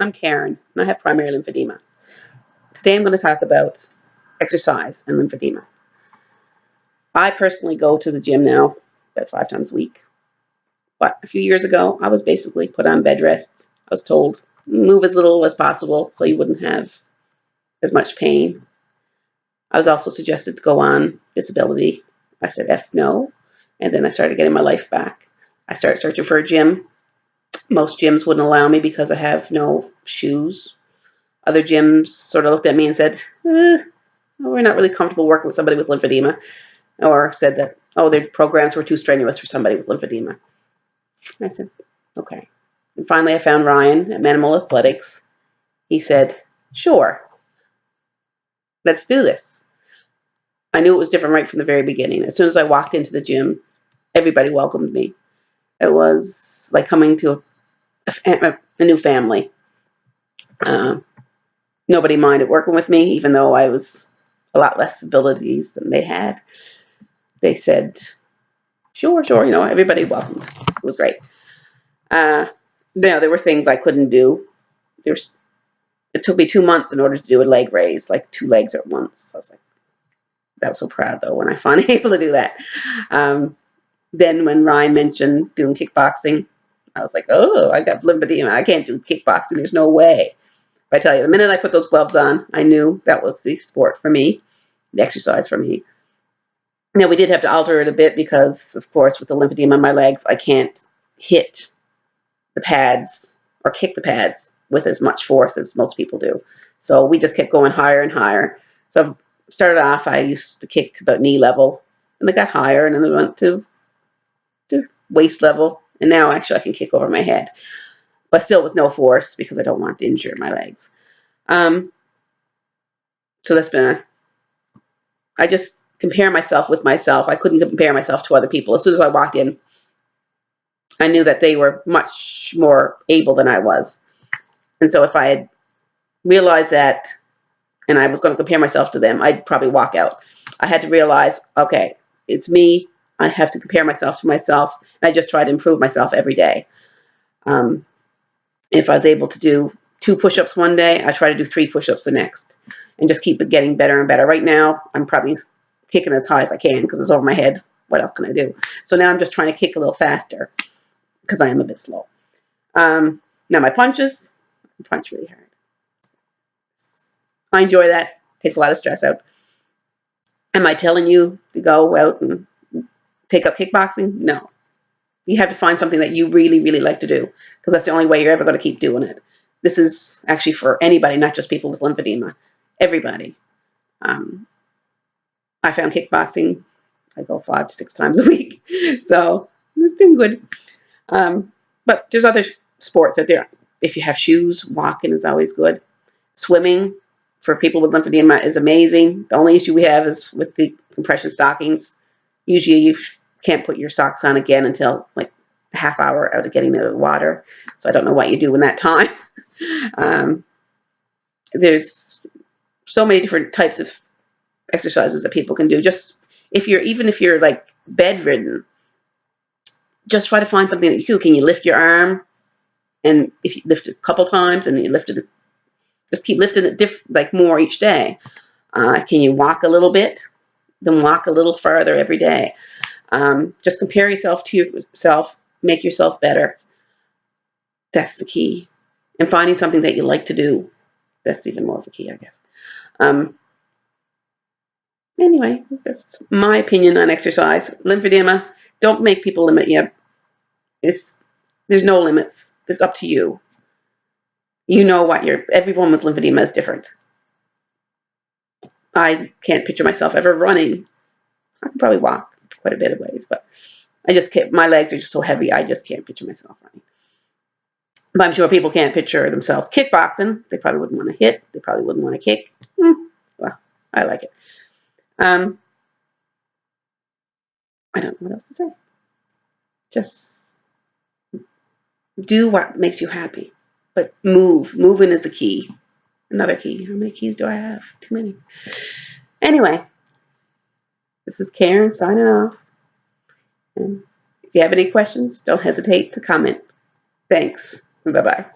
I'm Karen, and I have primary lymphedema. Today I'm going to talk about exercise and lymphedema. I personally go to the gym now about 5 times a week. But a few years ago, I was basically put on bed rest. I was told, move as little as possible so you wouldn't have as much pain. I was also suggested to go on disability. I said, F no. And then I started getting my life back. I started searching for a gym. Most gyms wouldn't allow me because I have no shoes. Other gyms sort of looked at me and said, we're not really comfortable working with somebody with lymphedema, or said that, oh, their programs were too strenuous for somebody with lymphedema. I said, okay. And finally I found Ryan at Manimal Athletics. He said, sure, let's do this. I knew it was different right from the very beginning. As soon as I walked into the gym, everybody welcomed me. It was like coming to a new family. Nobody minded working with me, even though I was a lot less abilities than they had. They said, sure, everybody welcomed. It was great. There were things I couldn't do. It took me 2 months in order to do a leg raise, like 2 legs at once. I was like, that was so proud, though, when I finally able to do that. Then when Ryan mentioned doing kickboxing, I was like, oh, I got lymphedema. I can't do kickboxing. There's no way. But I tell you, the minute I put those gloves on, I knew that was the sport for me, the exercise for me. Now, we did have to alter it a bit because, of course, with the lymphedema in my legs, I can't hit the pads or kick the pads with as much force as most people do. So we just kept going higher and higher. So started off, I used to kick about knee level, and I got higher, and then I went to waist level, and now actually I can kick over my head, but still with no force because I don't want to injure my legs. So that's been I just compare myself with myself. I couldn't compare myself to other people. As soon as I walked in, I knew that they were much more able than I was. And so if I had realized that and I was going to compare myself to them, I'd probably walk out. I had to realize, okay, it's me. I have to compare myself to myself, and I just try to improve myself every day. If I was able to do 2 push-ups one day, I try to do 3 push-ups the next, and just keep it getting better and better. Right now, I'm probably kicking as high as I can because it's over my head. What else can I do? So now I'm just trying to kick a little faster because I am a bit slow. Now my punches, I punch really hard. I enjoy that. Takes a lot of stress out. Am I telling you to go out and take up kickboxing? No. You have to find something that you really, really like to do because that's the only way you're ever going to keep doing it. This is actually for anybody, not just people with lymphedema. Everybody. I found kickboxing. I go 5 to 6 times a week. So it's doing good. But there's other sports out there. If you have shoes, walking is always good. Swimming for people with lymphedema is amazing. The only issue we have is with the compression stockings. Usually you can't put your socks on again until like a half hour out of getting out of the water. So I don't know what you do in that time. There's so many different types of exercises that people can do. Just even if you're like bedridden, just try to find something that you do. Can you lift your arm? And if you lift it a couple times and you lift it, just keep lifting it like more each day. Can you walk a little bit? Then walk a little further every day. Just compare yourself to yourself, make yourself better. That's the key. And finding something that you like to do, that's even more of a key, I guess. Anyway, that's my opinion on exercise. Lymphedema, don't make people limit you. There's no limits. It's up to you. You know what everyone with lymphedema is different. I can't picture myself ever running. I can probably walk quite a bit of ways, but I just can't. My legs are just so heavy, I just can't picture myself running. But I'm sure people can't picture themselves kickboxing. They probably wouldn't want to hit. They probably wouldn't want to kick. Well, I like it. I don't know what else to say. Just do what makes you happy. But move. Moving is the key. Another key. How many keys do I have? Too many. Anyway, this is Karen signing off. And if you have any questions, don't hesitate to comment. Thanks. Bye-bye.